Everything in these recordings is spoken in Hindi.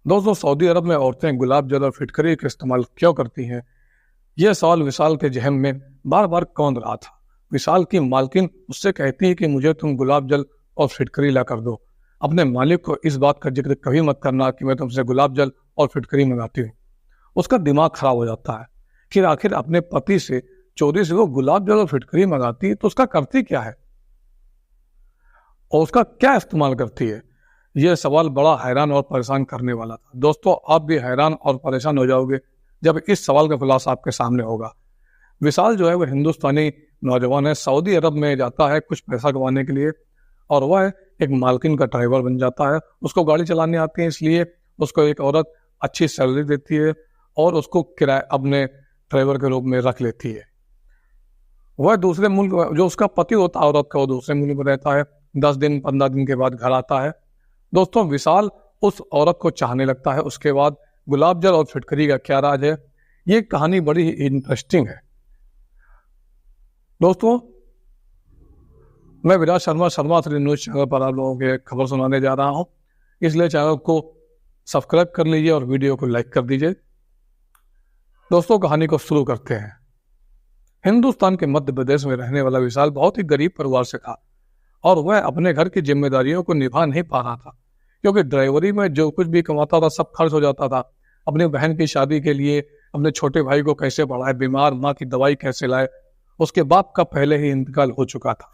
दोस्तों, सऊदी अरब में औरतें गुलाब जल और फिटकरी का इस्तेमाल क्यों करती हैं? यह सवाल विशाल के जहन में बार बार कौंध रहा था। विशाल की मालकिन उससे कहती है कि मुझे तुम गुलाब जल और फिटकरी ला कर दो। अपने मालिक को इस बात का जिक्र कभी मत करना कि मैं तुमसे गुलाब जल और फिटकरी मंगाती हूँ। उसका दिमाग खराब हो जाता है। फिर आखिर अपने पति से चोरी से वो गुलाब जल और फिटकरी मंगाती है तो उसका करती क्या है और उसका क्या इस्तेमाल करती है? यह सवाल बड़ा हैरान और परेशान करने वाला था। दोस्तों, आप भी हैरान और परेशान हो जाओगे जब इस सवाल का खुलासा आपके सामने होगा। विशाल जो है वह हिंदुस्तानी नौजवान है। सऊदी अरब में जाता है कुछ पैसा कमाने के लिए और वह एक मालकिन का ड्राइवर बन जाता है। उसको गाड़ी चलाने आती है, इसलिए उसको एक औरत अच्छी सैलरी देती है और उसको किराए अपने ड्राइवर के रूप में रख लेती है। वह दूसरे मुल्क, जो उसका पति होता है औरत का, वो दूसरे मुल्क में रहता है। 10 दिन 15 दिन के बाद घर आता है। दोस्तों, विशाल उस औरत को चाहने लगता है। उसके बाद गुलाब जल और फिटकरी का क्या राज है, ये कहानी बड़ी ही इंटरेस्टिंग है। दोस्तों, मैं विराज शर्मा 3 न्यूज़ चैनल पर आप लोगों के खबर सुनाने जा रहा हूं, इसलिए चैनल को सब्सक्राइब कर लीजिए और वीडियो को लाइक कर दीजिए। दोस्तों, कहानी को शुरू करते हैं। हिंदुस्तान के मध्य प्रदेश में रहने वाला विशाल बहुत ही गरीब परिवार से था और वह अपने घर की जिम्मेदारियों को निभा नहीं पा रहा था, क्योंकि ड्राइवरी में जो कुछ भी कमाता था सब खर्च हो जाता था। अपनी बहन की शादी के लिए अपने छोटे भाई को कैसे पढ़ाए, बीमार माँ की दवाई कैसे लाए, उसके बाप का पहले ही इंतकाल हो चुका था।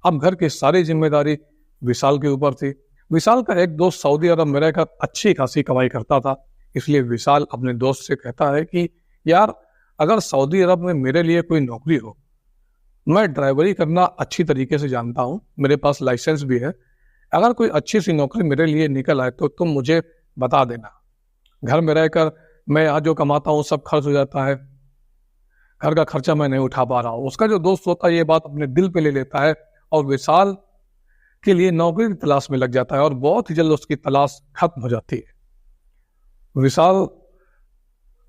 अब घर की सारी जिम्मेदारी विशाल के ऊपर थी। विशाल का एक दोस्त सऊदी अरब में रहकर अच्छी खासी कमाई करता था, इसलिए विशाल अपने दोस्त से कहता है कि यार, अगर सऊदी अरब में मेरे लिए कोई नौकरी हो, मैं ड्राइवरी करना अच्छी तरीके से जानता हूँ, मेरे पास लाइसेंस भी है, अगर कोई अच्छी सी नौकरी मेरे लिए निकल आए तो तुम मुझे बता देना। घर में रहकर मैं यहाँ जो कमाता हूँ सब खर्च हो जाता है, घर का खर्चा मैं नहीं उठा पा रहा हूँ। उसका जो दोस्त होता है ये बात अपने दिल पे ले लेता है और विशाल के लिए नौकरी की तलाश में लग जाता है और बहुत ही जल्द उसकी तलाश खत्म हो जाती है। विशाल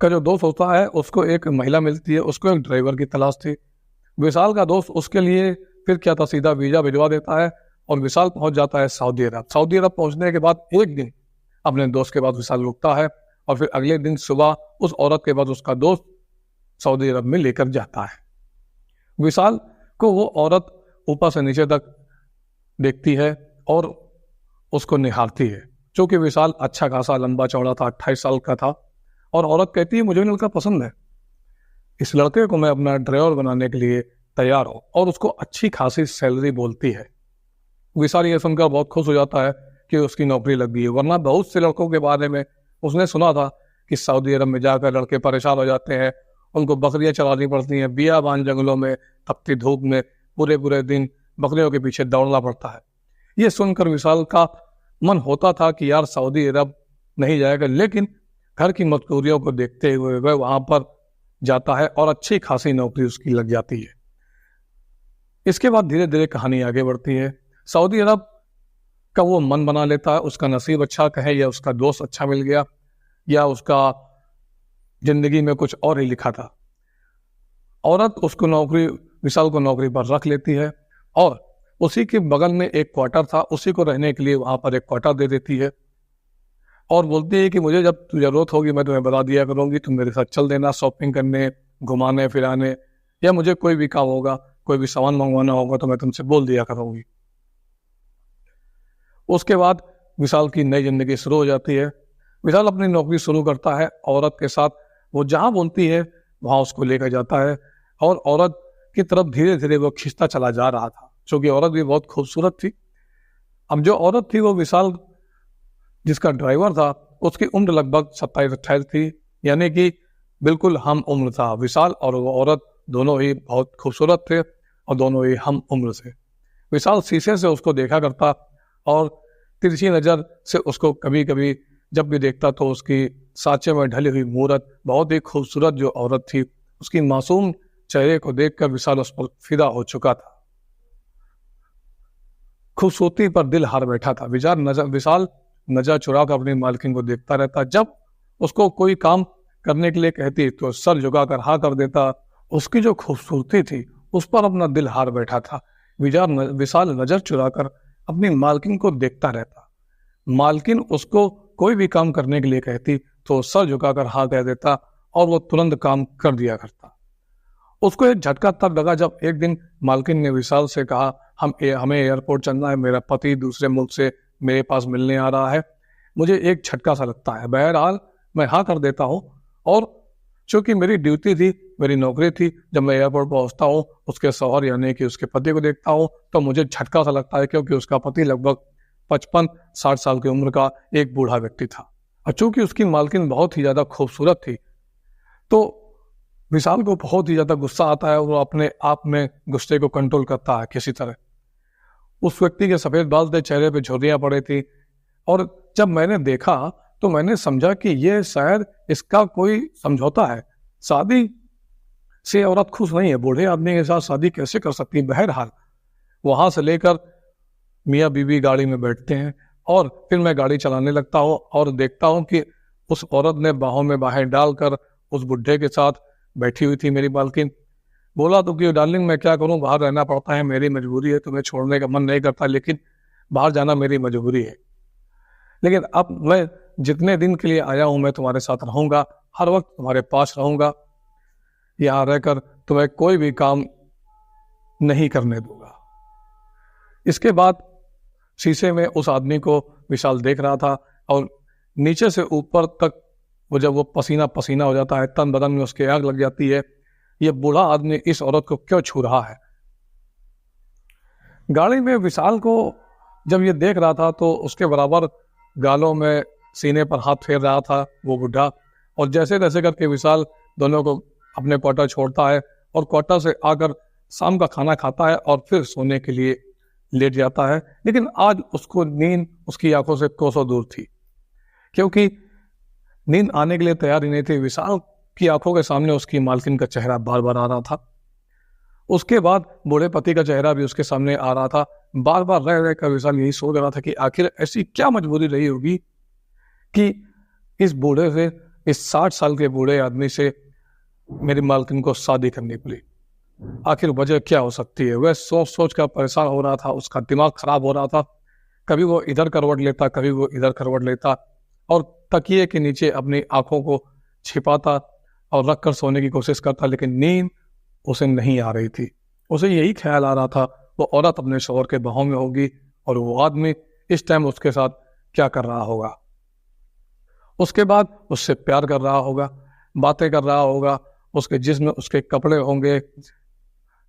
का जो दोस्त होता है उसको एक महिला मिलती है, उसको एक ड्राइवर की तलाश थी। विशाल का दोस्त उसके लिए फिर क्या था, सीधा वीजा भिजवा देता है और विशाल पहुंच जाता है सऊदी अरब। सऊदी अरब पहुंचने के बाद एक दिन अपने दोस्त के बाद विशाल रुकता है और फिर अगले दिन सुबह उस औरत के बाद उसका दोस्त सऊदी अरब में लेकर जाता है। विशाल को वो औरत ऊपर से नीचे तक देखती है और उसको निहारती है। चूंकि विशाल अच्छा खासा लंबा चौड़ा था, 28 साल का था, और औरत कहती है मुझे लड़का पसंद है, इस लड़के को मैं अपना ड्राइवर बनाने के लिए तैयार हूं, और उसको अच्छी खासी सैलरी बोलती है। विशाल ये सुनकर बहुत खुश हो जाता है कि उसकी नौकरी लग गई है, वरना बहुत से लड़कों के बारे में उसने सुना था कि सऊदी अरब में जाकर लड़के परेशान हो जाते हैं, उनको बकरियां चलानी पड़ती हैं, बियाबान जंगलों में तपती धूप में पूरे पूरे दिन बकरियों के पीछे दौड़ना पड़ता है। ये सुनकर विशाल का मन होता था कि यार सऊदी अरब नहीं जाएगा, लेकिन घर की मजबूरियों को देखते हुए वह वहां पर जाता है और अच्छी खासी नौकरी उसकी लग जाती है। इसके बाद धीरे धीरे कहानी आगे बढ़ती है। सऊदी अरब का वो मन बना लेता है, उसका नसीब अच्छा कहे या उसका दोस्त अच्छा मिल गया या उसका जिंदगी में कुछ और ही लिखा था। औरत उसको विशाल को नौकरी पर रख लेती है और उसी के बगल में एक क्वार्टर था, उसी को रहने के लिए वहां पर एक क्वार्टर दे देती है और बोलती है कि मुझे जब जरूरत होगी मैं तुम्हें बता दिया करूंगी, तुम मेरे साथ चल देना शॉपिंग करने, घुमाने फिराने, या मुझे कोई भी काम होगा, कोई भी सामान मंगवाना होगा तो मैं तुमसे बोल दिया करूंगी। उसके बाद विशाल की नई जिंदगी शुरू हो जाती है। विशाल अपनी नौकरी शुरू करता है औरत के साथ, वो जहां बोलती है वहां उसको लेकर जाता है और औरत की तरफ धीरे धीरे वो खिंचता चला जा रहा था, क्योंकि औरत भी बहुत खूबसूरत थी। अब जो औरत थी वो विशाल जिसका ड्राइवर था उसकी उम्र लगभग 27-28 थी, यानी कि बिल्कुल हम उम्र था। विशाल और वो औरत दोनों ही बहुत खूबसूरत थे और दोनों ही हम उम्र से। विशाल शीशे से उसको देखा करता और तिरछी नजर से उसको कभी कभी जब भी देखता तो उसकी सांचे में ढली हुई मूरत, बहुत ही खूबसूरत जो औरत थी, उसकी मासूम चेहरे को देखकर विशाल उस पर फिदा हो चुका था। खूबसूरती पर दिल हार बैठा था। विशाल नजर चुरा कर अपनी मालकिन को देखता रहता। जब उसको कोई काम करने के लिए कहती तो सर झुकाकर हाँ कर देता। उसकी जो खूबसूरती थी उस पर अपना दिल हार बैठा था। विशाल नजर चुराकर अपनी मालकिन को देखता रहता। मालकिन उसको कोई भी काम करने के लिए कहती तो सर झुकाकर हाँ कह देता और वो तुरंत काम कर दिया करता। उसको एक झटका तब लगा जब एक दिन मालकिन ने विशाल से कहा, हमें एयरपोर्ट चलना है, मेरा पति दूसरे मुल्क से मेरे पास मिलने आ रहा है। मुझे एक झटका सा लगता है। बहरहाल मैं हाँ कर देता हूँ और चूंकि मेरी ड्यूटी थी, मेरी नौकरी थी, जब मैं एयरपोर्ट पहुंचता हूँ उसके शौहर यानी कि उसके पति को देखता हूँ तो मुझे झटका सा लगता है, क्योंकि उसका पति लगभग 55-60 साल की उम्र का एक बूढ़ा व्यक्ति था और चूंकि उसकी मालकिन बहुत ही ज्यादा खूबसूरत थी तो विशाल को बहुत ही ज्यादा गुस्सा आता है। वो अपने आप में गुस्से को कंट्रोल करता है किसी तरह। उस व्यक्ति के सफेद बाल थे, चेहरे पे झुर्रियां पड़ी थी और जब मैंने देखा तो मैंने समझा कि ये शायद इसका कोई समझौता है। शादी से औरत खुश नहीं है, बूढ़े आदमी के साथ शादी कैसे कर सकती है। बहरहाल वहां से लेकर मियाँ बीवी गाड़ी में बैठते हैं और फिर मैं गाड़ी चलाने लगता हूँ और देखता हूँ कि उस औरत ने बाहों में बाहें डालकर उस बुढ़े के साथ बैठी हुई थी मेरी मालकिन। बोला तो कि डार्लिंग मैं क्या करूं, बाहर रहना पड़ता है, मेरी मजबूरी है, तुम्हें छोड़ने का मन नहीं करता लेकिन बाहर जाना मेरी मजबूरी है। लेकिन अब मैं जितने दिन के लिए आया हूं मैं तुम्हारे साथ रहूंगा, हर वक्त तुम्हारे पास रहूंगा, यहाँ रहकर तुम्हें कोई भी काम नहीं करने दूंगा। इसके बाद शीशे में उस आदमी को विशाल देख रहा था और नीचे से ऊपर तक वो जब वो पसीना पसीना हो जाता है, तन बदन में उसके आग लग जाती है, ये बूढ़ा आदमी इस औरत को क्यों छू रहा है। गाड़ी में विशाल को जब ये देख रहा था तो उसके बराबर गालों में सीने पर हाथ फेर रहा था वो बुढ़ा। और जैसे तैसे करके विशाल दोनों को अपने क्वार्टर छोड़ता है और क्वार्टर से आकर शाम का खाना खाता है और फिर सोने के लिए लेट जाता है। लेकिन आज उसको नींद उसकी आंखों से कोसों दूर थी, क्योंकि नींद आने के लिए तैयार ही नहीं थी। विशाल की आंखों के सामने उसकी मालकिन का चेहरा बार बार आ रहा था। उसके बाद बूढ़े पति का चेहरा भी उसके सामने आ रहा था। बार बार रह रहकर विशाल यही सोच रहा था कि आखिर ऐसी क्या मजबूरी रही होगी कि इस बूढ़े से, इस 60 साल के बूढ़े आदमी से मेरी मालकिन को शादी करनी पड़ी। आखिर वजह क्या हो सकती है। वह सोच सोच कर परेशान हो रहा था, उसका दिमाग खराब हो रहा था। कभी वो इधर करवट लेता, कभी वो इधर करवट लेता और तकिए के नीचे अपनी आंखों को छिपाता और रखकर सोने की कोशिश करता, लेकिन नींद उसे नहीं आ रही थी। उसे यही ख्याल आ रहा था वो औरत अपने शौहर के बाहों में होगी और वो आदमी इस टाइम उसके साथ क्या कर रहा होगा। उसके बाद उससे प्यार कर रहा होगा, बातें कर रहा होगा, उसके जिस्म में उसके कपड़े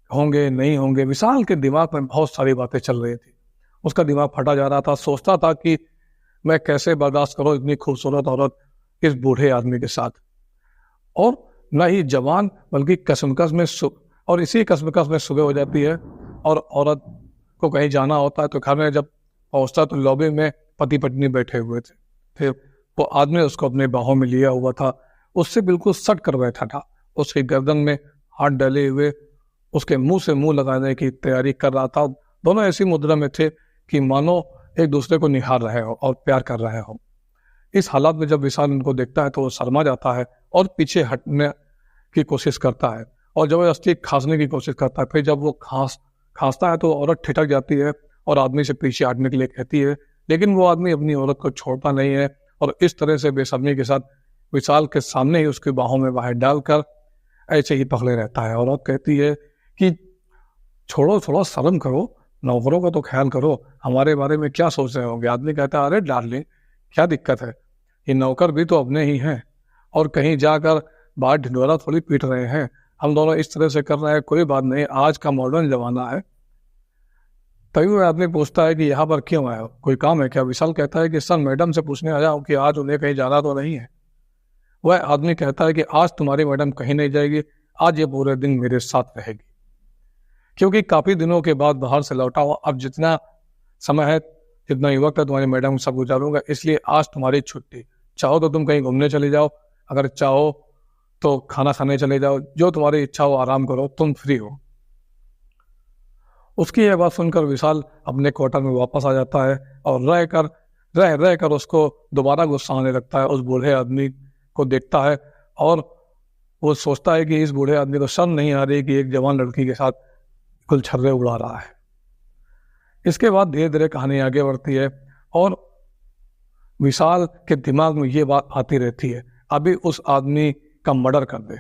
होंगे नहीं होंगे। विशाल के दिमाग में बहुत सारी बातें चल रही थी। उसका दिमाग फटा जा रहा था। सोचता था कि मैं कैसे बर्दाश्त करूं इतनी खूबसूरत औरत इस बूढ़े आदमी के साथ, और न ही जवान बल्कि कसमकस में और इसी कसमकस में सुबह हो जाती है और औरत को कहीं जाना होता है तो घर में जब पहुंचता तो लॉबी में पति पत्नी बैठे हुए थे। फिर वो आदमी उसको अपने बाहों में लिया हुआ था, उससे बिल्कुल सट कर बैठा था, उसकी गर्दन में हाथ डाले हुए उसके मुंह से मुंह लगाने की तैयारी कर रहा था। दोनों ऐसी मुद्रा में थे कि मानो एक दूसरे को निहार रहे हो और प्यार कर रहे हो। इस हालात में जब विशाल उनको देखता है तो वो शर्मा जाता है और पीछे हटने की कोशिश करता है और जबरदस्ती खांसने की कोशिश करता है। फिर जब वो खांसता है तो औरत ठिठक जाती है और आदमी से पीछे हटने के लिए कहती है, लेकिन वो आदमी अपनी औरत को छोड़ता नहीं है और इस तरह से बेशर्मी के साथ विशाल के सामने ही उसकी बाहों में बाहें डालकर ऐसे ही पकड़े रहता है। औरत कहती है कि छोड़ो, थोड़ा शर्म करो, नौकरों का तो ख्याल करो, हमारे बारे में क्या सोच रहे होंगे। आदमी कहता है, अरे डार्लिंग क्या दिक्कत है, ये नौकर भी तो अपने ही हैं और कहीं जाकर बाहर ढिंढोरा थोड़ी पीट रहे हैं, हम दोनों इस तरह से कर रहे हैं, कोई बात नहीं, आज का मॉडर्न जमाना है। तभी वह आदमी पूछता है कि यहाँ पर क्यों आया हो, कोई काम है क्या। विशाल कहता है कि सर मैडम से पूछने आया हूँ कि आज उन्हें कहीं जाना तो नहीं है। वह आदमी कहता है कि आज तुम्हारी मैडम कहीं नहीं जाएगी, आज ये पूरे दिन मेरे साथ रहेगी, क्योंकि काफी दिनों के बाद बाहर से लौटा हुआ, अब जितना समय है, जितना ही वक्त है तुम्हारी मैडम सब गुजारूंगा, इसलिए आज तुम्हारी छुट्टी। चाहो तो तुम कहीं घूमने चले जाओ, अगर चाहो तो खाना खाने चले जाओ, जो तुम्हारी इच्छा हो आराम करो, तुम फ्री हो। उसकी यह बात सुनकर विशाल अपने क्वार्टर में वापस आ जाता है और रह कर उसको दोबारा गुस्सा आने लगता है। उस बूढ़े आदमी को देखता है और वो सोचता है कि इस बूढ़े आदमी को शर्म नहीं आ रही कि एक जवान लड़की के साथ गुलछर्रे उड़ा रहा है। इसके बाद धीरे धीरे कहानी आगे बढ़ती है और विशाल के दिमाग में ये बात आती रहती है, अभी उस आदमी का मर्डर कर दे।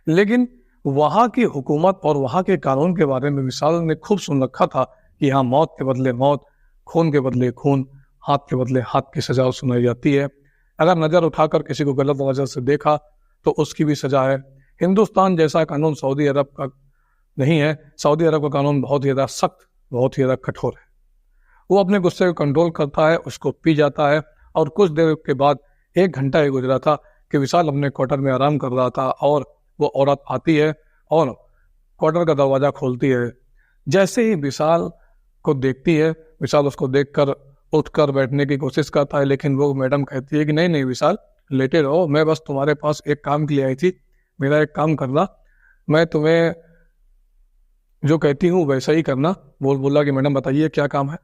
लेकिन वहां की हुकूमत और वहां के कानून के बारे में विशाल ने खूब सुन रखा था कि यहाँ मौत के बदले मौत, खून के बदले खून, हाथ के बदले हाथ की सजा सुनाई जाती है। अगर नजर उठाकर किसी को गलत नजर से देखा तो उसकी भी सजा है। हिंदुस्तान जैसा कानून सऊदी अरब का नहीं है। सऊदी अरब का कानून बहुत ही ज्यादा सख्त, बहुत ही ज्यादा कठोर है। वो अपने गुस्से को कंट्रोल करता है, उसको पी जाता है। और कुछ देर के बाद 1 घंटा ही गुजरा था कि विशाल अपने क्वार्टर में आराम कर रहा था और वो औरत आती है और क्वार्टर का दरवाजा खोलती है। जैसे ही विशाल को देखती है, विशाल उसको देखकर उठकर बैठने की कोशिश करता है, लेकिन वो मैडम कहती है कि नहीं नहीं विशाल, लेटे रहो, मैं बस तुम्हारे पास एक काम के लिए आई थी, मेरा एक काम करना, मैं तुम्हें जो कहती हूँ वैसा ही करना। बोला कि मैडम बताइए क्या काम है।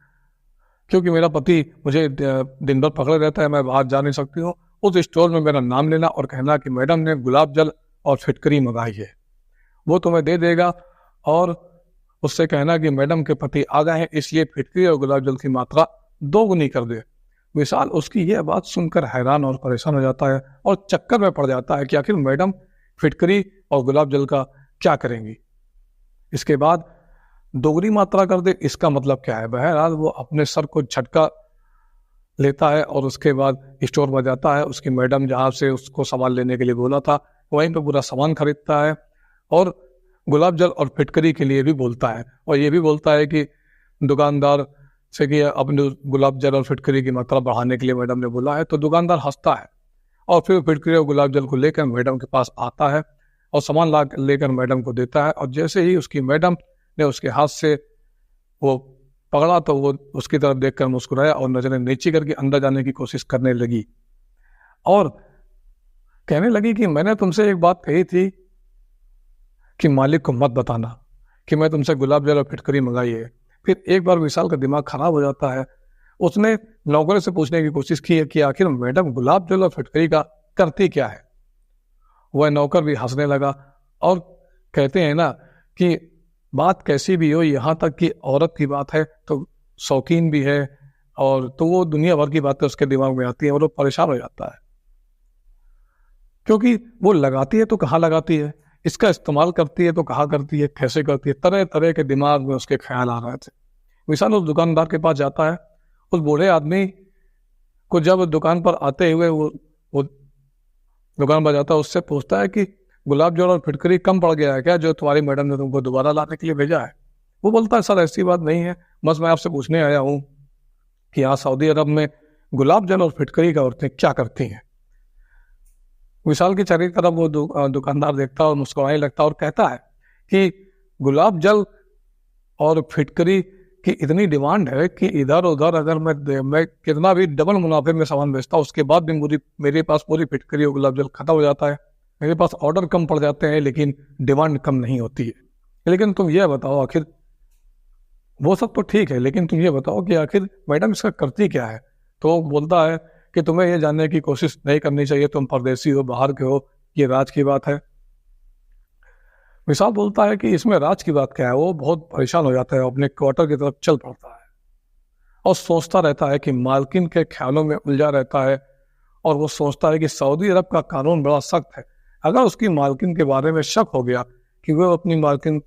क्योंकि मेरा पति मुझे दिन भर पकड़े रहता है, मैं बाहर जा नहीं सकती हूँ। उस स्टोर में मेरा नाम लेना और कहना कि मैडम ने गुलाब जल और फिटकरी मंगाई है, वो तुम्हें दे देगा। और उससे कहना कि मैडम के पति आ गए हैं, इसलिए फिटकरी और गुलाब जल की मात्रा 2 गुनी कर दे। विशाल उसकी यह बात सुनकर हैरान और परेशान हो जाता है और चक्कर में पड़ जाता है कि आखिर मैडम फिटकरी और गुलाब जल का क्या करेंगी। इसके बाद 2 गुनी मात्रा कर दे, इसका मतलब क्या है। बहरहाल वो अपने सर को झटका लेता है और उसके बाद स्टोर में जाता है। उसकी मैडम जहाँ से उसको सामान लेने के लिए बोला था वहीं पे पूरा सामान खरीदता है और गुलाब जल और फिटकरी के लिए भी बोलता है। और ये भी बोलता है कि दुकानदार से कि अपने गुलाब जल और फिटकरी की मात्रा बढ़ाने के लिए मैडम ने बोला है। तो दुकानदार हंसता है और फिर फिटकरी और गुलाब जल को लेकर मैडम के पास आता है और सामान ला लेकर मैडम को देता है। और जैसे ही उसकी मैडम ने उसके हाथ से वो पकड़ा तो वो उसकी तरफ देखकर मुस्कुराया और नजरें नीची करके अंदर जाने की कोशिश करने लगी और कहने लगी कि मैंने तुमसे एक बात कही थी कि मालिक को मत बताना कि मैं तुमसे गुलाब जल और फिटकरी मंगाई है। फिर एक बार विशाल का दिमाग खराब हो जाता है। उसने नौकर से पूछने की कोशिश की है कि आखिर मैडम गुलाब जल और फिटकरी का करती क्या है। वह नौकर भी हंसने लगा और कहते हैं ना कि बात कैसी भी हो, यहाँ तक कि औरत की बात है तो शौकीन भी है, और तो वो दुनिया भर की बातें उसके दिमाग में आती हैं और वो परेशान हो जाता है क्योंकि वो लगाती है तो कहाँ लगाती है, इसका इस्तेमाल करती है तो कहाँ करती है, कैसे करती है, तरह तरह के दिमाग में उसके ख्याल आ रहे थे। विशाल उस दुकानदार के पास जाता है। उस बूढ़े आदमी को जब दुकान पर आते हुए वो दुकान पर जाता है, उससे पूछता है कि गुलाब जल और फिटकरी कम पड़ गया है क्या, जो तुम्हारी मैडम ने तुमको दोबारा लाने के लिए भेजा है। वो बोलता है सर ऐसी बात नहीं है, बस मैं आपसे पूछने आया हूँ कि यहाँ सऊदी अरब में गुलाब जल और फिटकरी का औरतें क्या करती हैं। विशाल की चेहरे की तरफ वो दुकानदार देखता है और मुस्कुराने लगता है और कहता है कि गुलाब जल और फिटकरी की इतनी डिमांड है कि इधर उधर अगर मैं कितना भी डबल मुनाफे में सामान बेचता हूँ उसके बाद भी मेरे पास पूरी फिटकरी और गुलाब जल खत्म हो जाता है। मेरे पास ऑर्डर कम पड़ जाते हैं लेकिन डिमांड कम नहीं होती है। लेकिन तुम ये बताओ, आखिर वो सब तो ठीक है, लेकिन तुम ये बताओ कि आखिर मैडम इसका करती क्या है। तो बोलता है कि तुम्हें ये जानने की कोशिश नहीं करनी चाहिए, तुम परदेसी हो, बाहर के हो, ये राज की बात है। विशाल बोलता है कि इसमें राज की बात क्या है। वो बहुत परेशान हो जाता है, अपने क्वार्टर की तरफ चल पड़ता है और सोचता रहता है कि मालकिन के ख्यालों में उलझा रहता है। और वो सोचता है कि सऊदी अरब का कानून बड़ा सख्त है, अगर उसकी मालकिन के बारे में शक हो गया कि वो अपनी मालकिन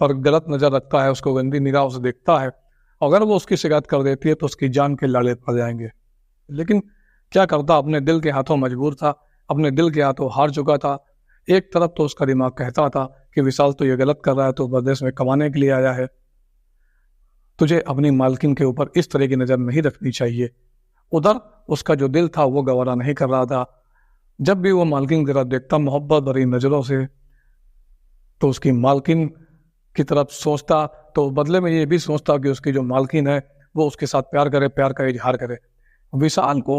पर गलत नजर रखता है, उसको गंदी निगाहों से देखता है, अगर वो उसकी शिकायत कर देती है तो उसकी जान के लाले पड़ जाएंगे। लेकिन क्या करता, अपने दिल के हाथों मजबूर था, अपने दिल के हाथों हार चुका था। एक तरफ तो उसका दिमाग कहता था कि विशाल तो ये गलत कर रहा है, तो परदेश में कमाने के लिए आया है, तुझे अपनी मालकिन के ऊपर इस तरह की नजर नहीं रखनी चाहिए। उधर उसका जो दिल था वो गवारा नहीं कर रहा था। जब भी वो मालकिन की तरफ देखता मोहब्बत भरी नजरों से, तो उसकी मालकिन की तरफ सोचता तो बदले में ये भी सोचता कि उसकी जो मालकिन है वो उसके साथ प्यार करे, प्यार का इजहार करे। विशाल को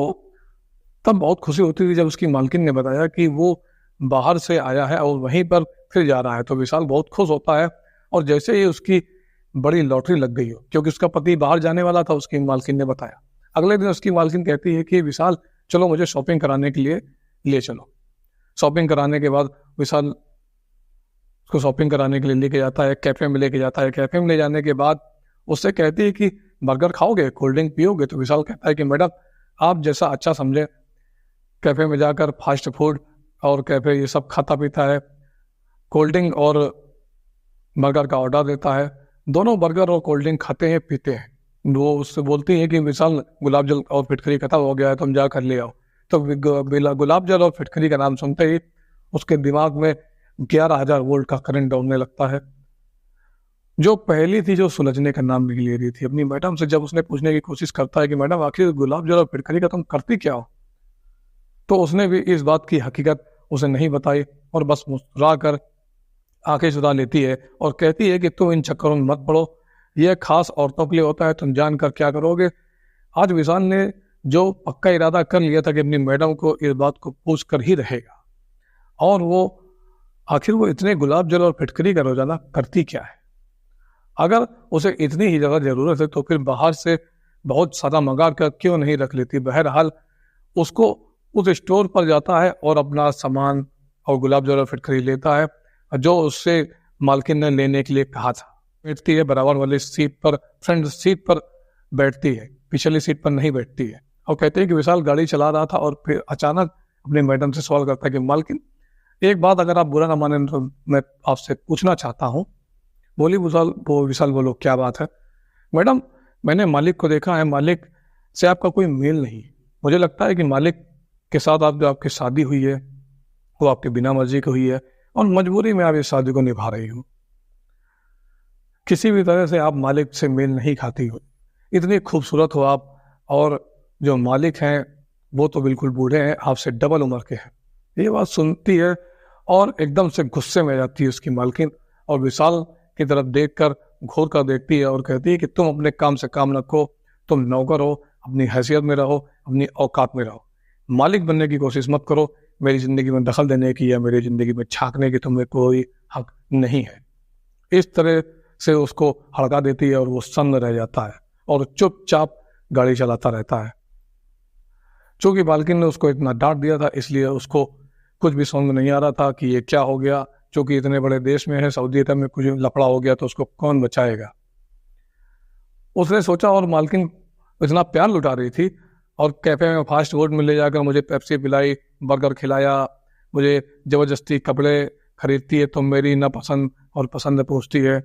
तब बहुत खुशी होती थी जब उसकी मालकिन ने बताया कि वो बाहर से आया है और वहीं पर फिर जा रहा है। तो विशाल बहुत खुश होता है और जैसे ही उसकी बड़ी लॉटरी लग गई हो, क्योंकि उसका पति बाहर जाने वाला था, उसकी मालकिन ने बताया। अगले दिन उसकी मालकिन कहती है कि विशाल चलो मुझे शॉपिंग कराने के लिए ले चलो। शॉपिंग कराने के बाद विशाल उसको शॉपिंग कराने के लिए लेके जाता है, कैफे में लेके जाता है। कैफे में ले जाने के बाद उससे कहती है कि बर्गर खाओगे, कोल्ड ड्रिंक पियोगे। तो विशाल कहता है कि मैडम आप जैसा अच्छा समझे, कैफ़े में जाकर फास्ट फूड और कैफ़े ये सब खाता पीता है, कोल्ड ड्रिंक और बर्गर का ऑर्डर देता है, दोनों बर्गर और कोल्ड ड्रिंक खाते हैं पीते हैं। वो उससे बोलती है कि विशाल गुलाब जल और फिटकरी खत्म हो गया है, तुम जा कर ले आओ। तो गुलाब जल और फिटकरी का नाम सुनते ही उसके दिमाग में 11,000 वोल्ट का करंट दौड़ने लगता है। जो पहली थी जो सुलझने का नाम नहीं ले रही थी, अपनी मैडम से जब उसने पूछने की कोशिश करता है कि मैडम आखिर गुलाब जल और फिटकरी का तुम करती क्या हो, तो उसने भी इस बात की हकीकत उसे नहीं बताई और बस मुस्कुरा कर आंखें चुरा लेती है और कहती है कि तुम इन चक्करों में मत पड़ो, यह खास औरतों के लिए होता है, तुम जानकर क्या करोगे। आज विशाल ने जो पक्का इरादा कर लिया था कि अपनी मैडम को इस बात को पूछ कर ही रहेगा, और वो आखिर वो इतने गुलाब जल और फिटकरी का रोजाना करती क्या है। अगर उसे इतनी ही ज़्यादा ज़रूरत है तो फिर बाहर से बहुत सारा मंगा कर क्यों नहीं रख लेती। बहरहाल उसको उस स्टोर पर जाता है और अपना सामान और गुलाब जल और फिटकरी लेता है जो उससे मालकिन ने लेने के लिए कहा था। बैठती है बराबर वाली सीट पर, फ्रंट सीट पर बैठती है, पिछली सीट पर नहीं बैठती है, और कहते हैं कि विशाल गाड़ी चला रहा था और फिर अचानक अपनी मैडम से सवाल करता है कि मालकिन एक बात अगर आप बुरा ना माने तो मैं आपसे पूछना चाहता हूँ। बोली विशाल बोलो क्या बात है। मैडम मैंने मालिक को देखा है, मालिक से आपका कोई मेल नहीं, मुझे लगता है कि मालिक के साथ आप जो आपकी शादी हुई है वो आपकी बिना मर्जी की हुई है और मजबूरी में आप इस शादी को निभा रही हो। किसी भी तरह से आप मालिक से मेल नहीं खाती हो, इतनी खूबसूरत हो आप, और जो मालिक हैं वो तो बिल्कुल बूढ़े हैं, आपसे डबल उम्र के हैं। ये बात सुनती है और एकदम से गुस्से में आ जाती है उसकी मालकिन, और विशाल की तरफ देखकर घूर कर देखती है और कहती है कि तुम अपने काम से काम रखो, तुम नौकर हो, अपनी हैसियत में रहो, अपनी औकात में रहो, मालिक बनने की कोशिश मत करो, मेरी ज़िंदगी में दखल देने की या मेरी ज़िंदगी में झांकने की तुम्हें कोई हक नहीं है। इस तरह से उसको हड़का देती है और वो सन्न रह जाता है और चुपचाप गाड़ी चलाता रहता है। चूंकि मालकिन ने उसको इतना डांट दिया था इसलिए उसको कुछ भी समझ में नहीं आ रहा था कि ये क्या हो गया। चूंकि इतने बड़े देश में है, सऊदी अरब में कुछ लफड़ा हो गया तो उसको कौन बचाएगा। उसने सोचा, और मालकिन इतना प्यार लुटा रही थी और कैफे में फास्ट फूड में ले जाकर मुझे पेप्सी पिलाई, बर्गर खिलाया, मुझे जबरदस्ती कपड़े खरीदती है, तो मेरी ना पसंद और पसंद पूछती है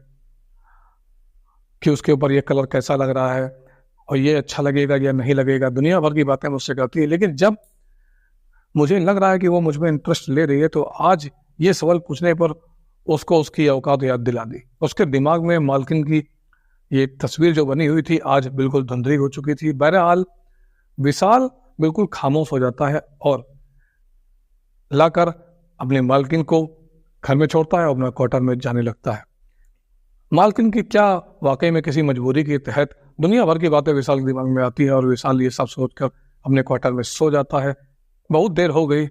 कि उसके ऊपर ये कलर कैसा लग रहा है और ये अच्छा लगेगा या नहीं लगेगा, दुनिया भर की बातें मुझसे करती है। लेकिन जब मुझे लग रहा है कि वो मुझ में इंटरेस्ट ले रही है तो आज ये सवाल पूछने पर उसको उसकी औकात याद दिला दी। उसके दिमाग में मालकिन की ये तस्वीर जो बनी हुई थी आज बिल्कुल धुंधली हो चुकी थी। बहरहाल विशाल बिल्कुल खामोश हो जाता है और लाकर अपने मालकिन को घर में छोड़ता है और अपना क्वार्टर में जाने लगता है। मालकिन की क्या वाकई में किसी मजबूरी के तहत दुनिया भर की बातें विशाल के दिमाग में आती है और विशाल ये सब सोचकर अपने क्वार्टर में सो जाता है। बहुत देर हो गई,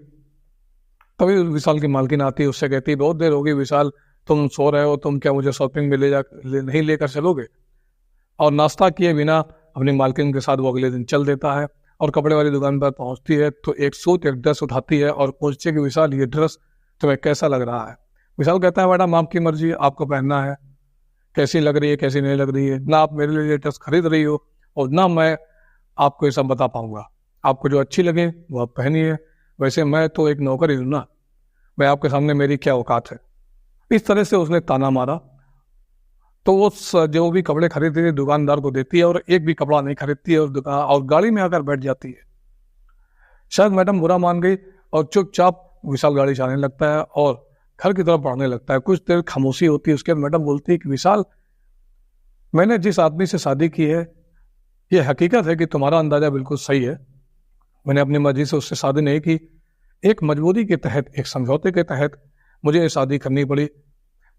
तभी विशाल की मालकिन आती है, उससे कहती है बहुत देर हो गई विशाल, तुम सो रहे हो, तुम क्या मुझे शॉपिंग में नहीं लेकर चलोगे। और नाश्ता किए बिना अपनी मालकिन के साथ वो अगले दिन चल देता है और कपड़े वाली दुकान पर पहुंचती है तो एक सूट एक ड्रेस उठाती है और पूछती है कि विशाल ये ड्रेस तुम्हें कैसा लग रहा है। विशाल कहता है मैडम आपकी मर्जी, आपको पहनना है, कैसी लग रही है कैसी नहीं लग रही है, ना आप मेरे लिए ड्रेस खरीद रही हो और ना मैं आपको ये सब बता पाऊंगा, आपको जो अच्छी लगे वो आप पहनिए, वैसे मैं तो एक नौकर ही हूँ ना, मैं आपके सामने मेरी क्या औकात है। इस तरह से उसने ताना मारा तो वो जो भी कपड़े खरीदती है दुकानदार को देती है और एक भी कपड़ा नहीं खरीदती है उस दुकान, और गाड़ी में आकर बैठ जाती है। शायद मैडम बुरा मान गई और चुपचाप विशाल गाड़ी चलाने लगता है और घर की तरफ बढ़ने लगता है। कुछ देर खामोशी होती है, उसके बाद मैडम बोलती है कि विशाल मैंने जिस आदमी से शादी की है ये हकीकत है कि तुम्हारा अंदाजा बिल्कुल सही है, मैंने अपनी मर्जी से उससे शादी नहीं की, एक मजबूरी के तहत, एक समझौते के तहत मुझे ये शादी करनी पड़ी।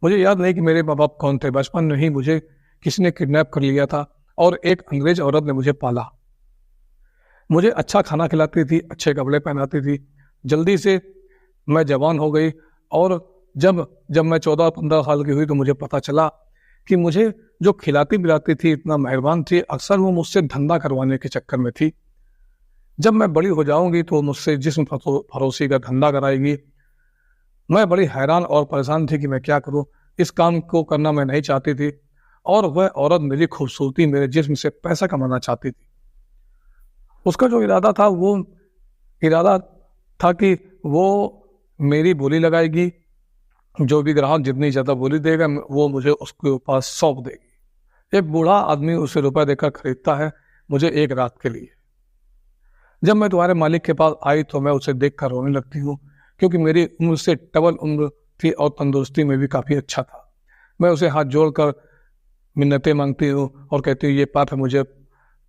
मुझे याद नहीं कि मेरे माँ बाप कौन थे, बचपन में ही मुझे किसी ने किडनैप कर लिया था और एक अंग्रेज औरत ने मुझे पाला, मुझे अच्छा खाना खिलाती थी, अच्छे कपड़े पहनाती थी। जल्दी से मैं जवान हो गई और जब मैं 14-15 साल की हुई तो मुझे पता चला कि मुझे जो खिलाती पिलाती थी इतना मेहरबान थी, अक्सर वो मुझसे धंधा करवाने के चक्कर में थी। जब मैं बड़ी हो जाऊंगी तो मुझसे जिस्म फरोशी का धंधा कराएगी। मैं बड़ी हैरान और परेशान थी कि मैं क्या करूं, इस काम को करना मैं नहीं चाहती थी और वह औरत मेरी खूबसूरती, मेरे जिस्म से पैसा कमाना चाहती थी। उसका जो इरादा था वो इरादा था कि वो मेरी बोली लगाएगी, जो भी ग्राहक जितनी ज़्यादा बोली देगा वो मुझे उसके पास सौंप देगी। एक बूढ़ा आदमी उसे रुपए देकर खरीदता है मुझे एक रात के लिए। जब मैं तुम्हारे मालिक के पास आई तो मैं उसे देखकर रोने लगती हूँ, क्योंकि मेरी उम्र से डबल उम्र थी और तंदुरुस्ती में भी काफ़ी अच्छा था। मैं उसे हाथ जोड़कर मिन्नतें मांगती हूँ और कहती हूँ ये पाप है, मुझे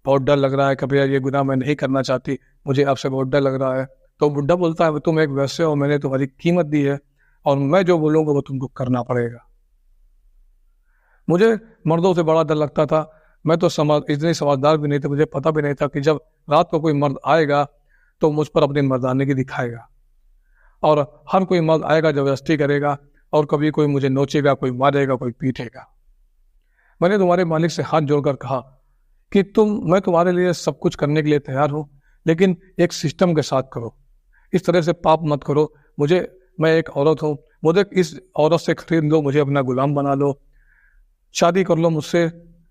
बहुत डर लग रहा है, कृपया ये गुनाह मैं नहीं करना चाहती, मुझे आपसे बहुत डर लग रहा है। तो बुढ़ा बोलता है तुम एक वैश्य हो, मैंने तुम्हारी कीमत दी है और मैं जो बोलूँगा वो तुमको करना पड़ेगा। मुझे मर्दों से बड़ा डर लगता था। मैं तो इतनी समझदार भी नहीं था, मुझे पता भी नहीं था कि जब रात को कोई मर्द आएगा तो मुझ पर अपनी मर्दानगी दिखाएगा, और हर कोई मर्द आएगा जबरदस्ती करेगा और कभी कोई मुझे नोचेगा, कोई मारेगा, कोई पीटेगा। मैंने तुम्हारे मालिक से हाथ जोड़कर कहा कि मैं तुम्हारे लिए सब कुछ करने के लिए तैयार हूँ, लेकिन एक सिस्टम के साथ करो, इस तरह से पाप मत करो। मैं एक औरत हूँ, मुझे इस औरत से खरीद लो, मुझे अपना गुलाम बना लो, शादी कर लो मुझसे,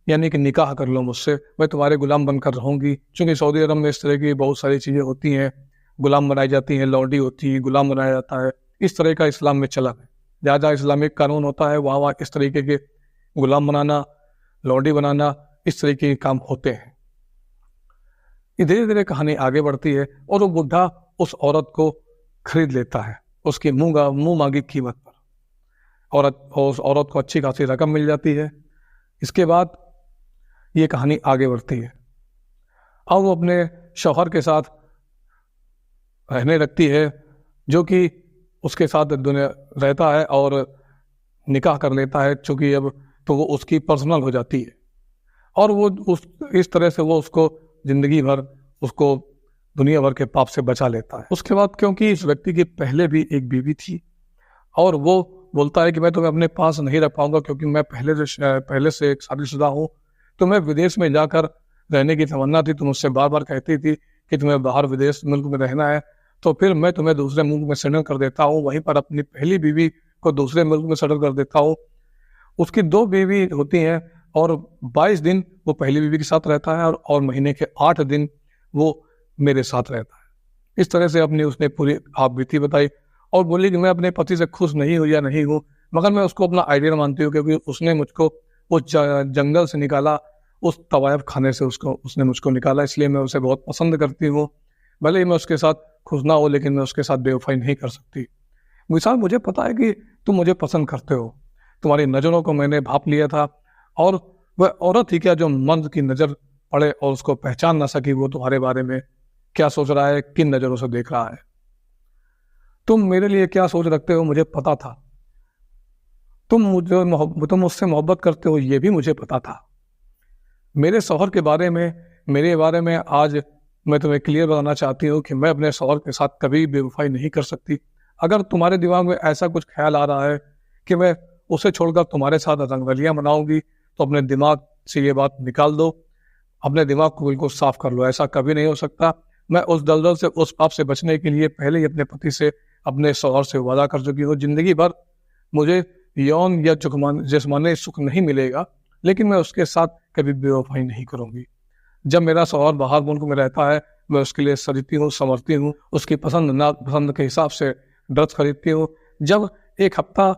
यानी कि निकाह कर लो मुझसे, मैं तुम्हारे गुलाम बनकर रहूंगी। क्योंकि सऊदी अरब में इस तरह की बहुत सारी चीज़ें होती हैं, गुलाम बनाई जाती हैं, लौंडी होती है, गुलाम बनाया जाता है, इस तरह का इस्लाम में चलन है। जहाँ जहाँ इस्लामिक कानून होता है वहाँ वहाँ इस तरीके के गुलाम बनाना, लौंडी बनाना, इस तरीके के काम होते हैं। धीरे धीरे कहानी आगे बढ़ती है और वो बुढ़ा उस औरत को खरीद लेता है उसकी मुंह मांगी कीमत पर। उस औरत को अच्छी खासी रकम मिल जाती है। इसके बाद ये कहानी आगे बढ़ती है। अब वो अपने शौहर के साथ रहने लगती है, जो कि उसके साथ दुनिया रहता है और निकाह कर लेता है, चूँकि अब तो वो उसकी पर्सनल हो जाती है और वो इस तरह से वो उसको जिंदगी भर उसको दुनिया भर के पाप से बचा लेता है। उसके बाद क्योंकि इस व्यक्ति की पहले भी एक बीवी थी और वो बोलता है कि मैं तुम्हें अपने पास नहीं रख पाऊंगा, क्योंकि मैं पहले से एक शादीशुदा हूँ, तो मैं विदेश में जाकर रहने की तमन्ना थी। तुम मुझसे बार बार कहती थी कि तुम्हें बाहर विदेश मुल्क में रहना है, तो फिर मैं तुम्हें दूसरे मुल्क में सेटल कर देता हूँ, वहीं पर अपनी पहली बीवी को दूसरे मुल्क में सेटल कर देता हूँ। उसकी 2 बीवी होती हैं और 22 दिन वो पहली बीवी के साथ रहता है और महीने के 8 दिन वो मेरे साथ रहता है। इस तरह से अपनी उसने पूरी आप बीती बताई और बोली कि मैं अपने पति से खुश नहीं हूँ या नहीं हूँ, मगर मैं उसको अपना आइडियल मानती हूँ, क्योंकि उसने मुझको उस जंगल से निकाला, उस तवायफ खाने से उसने मुझको निकाला, इसलिए मैं उसे बहुत पसंद करती हूँ। भले ही मैं उसके साथ खुश ना हो, लेकिन मैं उसके साथ बेवफाई नहीं कर सकती। विशाल, मुझे पता है कि तुम मुझे पसंद करते हो, तुम्हारी नज़रों को मैंने भाप लिया था, और वह औरत ही क्या जो मर्द की नज़र पड़े और उसको पहचान ना सकी वो तुम्हारे बारे में क्या सोच रहा है, किन नज़रों से देख रहा है। तुम मेरे लिए क्या सोच रखते हो मुझे पता था, तुम मुझसे मोहब्बत करते हो ये भी मुझे पता था। मेरे शौहर के बारे में आज मैं तुम्हें क्लियर बताना चाहती हूँ कि मैं अपने शौहर के साथ कभी बेवफाई नहीं कर सकती। अगर तुम्हारे दिमाग में ऐसा कुछ ख्याल आ रहा है कि मैं उसे छोड़कर तुम्हारे साथ रंगरलियां मनाऊंगी, तो अपने दिमाग से ये बात निकाल दो, अपने दिमाग को बिल्कुल साफ कर लो। ऐसा कभी नहीं हो सकता। मैं उस दलदल से, उस पाप से बचने के लिए पहले ही अपने पति से, अपने शौहर से वादा कर चुकी हूँ। जिंदगी भर मुझे यौन या जिस्मानी सुख नहीं मिलेगा, लेकिन मैं उसके साथ कभी बेवफाई नहीं करूंगी। जब मेरा शौहर बाहर मुल्क में रहता है, मैं उसके लिए सजती हूँ, संवरती हूँ, उसकी पसंद नापसंद के हिसाब से ड्रेस खरीदती हूँ। जब एक हफ्ता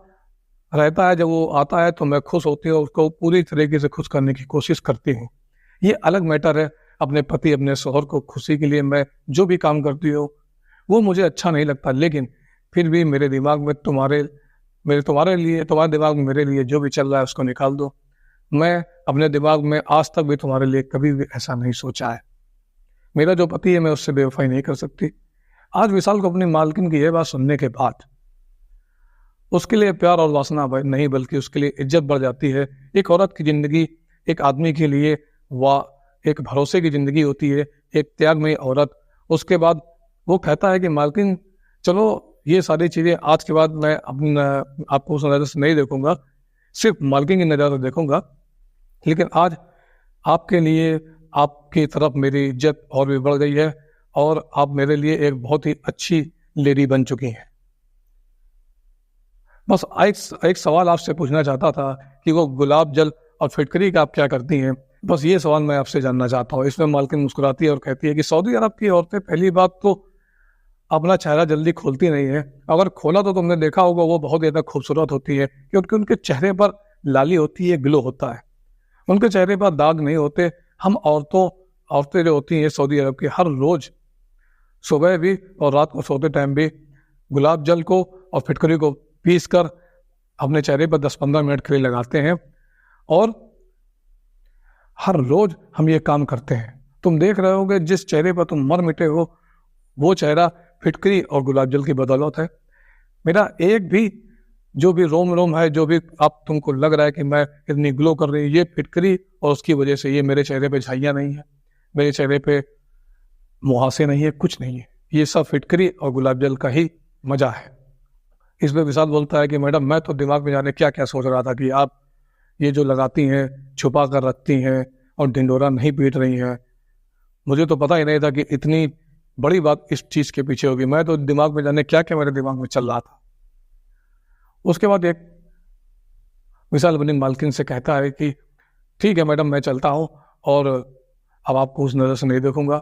रहता है, जब वो आता है, तो मैं खुश होती हूँ, उसको पूरी तरीके से खुश करने की कोशिश करती हूँ। ये अलग मैटर है। अपने पति, अपने शौहर को खुशी के लिए मैं जो भी काम करती हूँ वो मुझे अच्छा नहीं लगता, लेकिन फिर भी मेरे दिमाग में तुम्हारे दिमाग में मेरे लिए जो भी चल रहा है उसको निकाल दो। मैं अपने दिमाग में आज तक भी तुम्हारे लिए कभी भी ऐसा नहीं सोचा है। मेरा जो पति है, मैं उससे बेवफाई नहीं कर सकती। आज विशाल को अपनी मालकिन की यह बात सुनने के बाद उसके लिए प्यार और वासना नहीं, बल्कि उसके लिए इज्जत बढ़ जाती है। एक औरत की जिंदगी, एक आदमी के लिए वह एक भरोसे की जिंदगी होती है, एक त्यागमयी औरत। उसके बाद वो कहता है कि मालकिन चलो, ये सारी चीज़ें आज के बाद मैं आपको उस नज़र से नहीं देखूंगा, सिर्फ मालकिन की नज़र से देखूंगा, लेकिन आज आपके लिए, आपकी तरफ मेरी इज्जत और भी बढ़ गई है और आप मेरे लिए एक बहुत ही अच्छी लेडी बन चुकी हैं। बस एक सवाल आपसे पूछना चाहता था कि वो गुलाब जल और फिटकरी का आप क्या करती हैं? बस ये सवाल मैं आपसे जानना चाहता हूँ। इसमें मालकिन मुस्कुराती है और कहती है कि सऊदी अरब की औरतें पहली बात तो अपना चेहरा जल्दी खोलती नहीं है, अगर खोला तो तुमने देखा होगा वो बहुत ज़्यादा खूबसूरत होती है, क्योंकि उनके चेहरे पर लाली होती है, ग्लो होता है, उनके चेहरे पर दाग नहीं होते। हम औरतें जो होती हैं सऊदी अरब की, हर रोज़ सुबह भी और रात को सोते टाइम भी गुलाब जल को और फिटकरी को पीस कर अपने चेहरे पर 10-15 मिनट के लिए लगाते हैं, और हर रोज हम ये काम करते हैं। तुम देख रहे होगे जिस चेहरे पर तुम मर मिटे हो वो चेहरा फिटकरी और गुलाब जल की बदौलत है। मेरा एक भी जो भी रोम रोम है, जो भी आप तुमको लग रहा है कि मैं इतनी ग्लो कर रही हूँ, ये फिटकरी और उसकी वजह से, ये मेरे चेहरे पे झाइयाँ नहीं है, मेरे चेहरे पे मुहासे नहीं है, कुछ नहीं है, ये सब फिटकरी और गुलाब जल का ही मजा है। इसमें विशाल बोलता है कि मैडम मैं तो दिमाग में जाने क्या क्या सोच रहा था कि आप ये जो लगाती हैं छुपा कर रखती हैं और ढिंडोरा नहीं पीट रही हैं, मुझे तो पता ही नहीं था कि इतनी बड़ी बात इस चीज़ के पीछे होगी। मैं तो दिमाग में जाने क्या क्या मेरे दिमाग में चल रहा था। उसके बाद एक विशाल अपनी मालकिन से कहता है कि ठीक है मैडम मैं चलता हूँ और अब आपको उस नज़र से नहीं देखूंगा।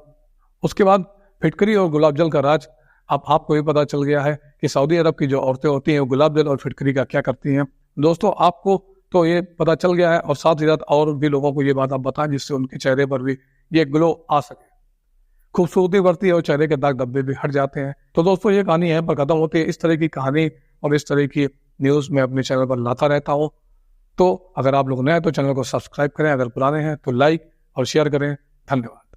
उसके बाद फिटकरी और गुलाब जल का राज अब आपको ये पता चल गया है कि सऊदी अरब की जो औरतें होती हैं वो गुलाब जल और फिटकरी का क्या करती हैं। दोस्तों आपको तो ये पता चल गया है, और साथ ही साथ और भी लोगों को ये बात आप बताएं जिससे उनके चेहरे पर भी ये ग्लो आ सके, खूबसूरती बढ़ती है और चेहरे के दाग धब्बे भी हट जाते हैं। तो दोस्तों ये कहानी यहाँ पर खत्म होती है। इस तरह की कहानी और इस तरह की न्यूज़ मैं अपने चैनल पर लाता रहता हूँ। तो अगर आप लोग नए हैं तो चैनल को सब्सक्राइब करें, अगर पुराने हैं तो लाइक और शेयर करें। धन्यवाद।